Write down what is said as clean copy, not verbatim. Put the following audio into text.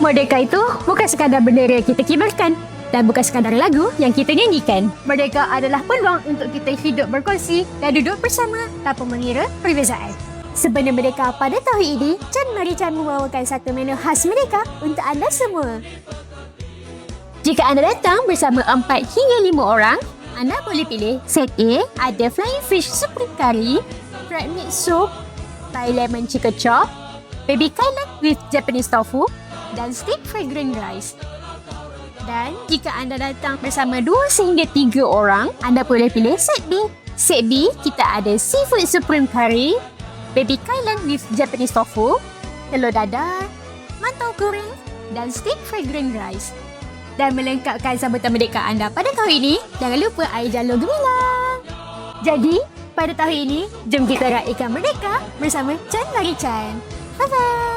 Merdeka itu bukan sekadar bendera yang kita kibarkan dan bukan sekadar lagu yang kita nyanyikan. Merdeka adalah peluang untuk kita hidup berkongsi dan duduk bersama tanpa mengira perbezaan. Sebelum Merdeka pada tahun ini, Chan Marie Chan membawakan satu menu khas Merdeka untuk anda semua. Jika anda datang bersama 4 hingga 5 orang, anda boleh pilih set A, ada flying fish supreme curry, fried meat soup, Thai lemon chicken chop, baby kailan with Japanese tofu, dan steak fragrant rice. Dan jika anda datang bersama 2 sehingga 3 orang, anda boleh pilih set B. Set B, kita ada seafood supreme curry, baby kailan with Japanese tofu, telur dadah, mantau goreng, dan steak fragrant rice. Dan melengkapkan sambutan Merdeka anda pada tahun ini, jangan lupa air jalur gemilang. Jadi, pada tahun ini, jom kita raikan Merdeka bersama Chan Marie Chan. Bye-bye.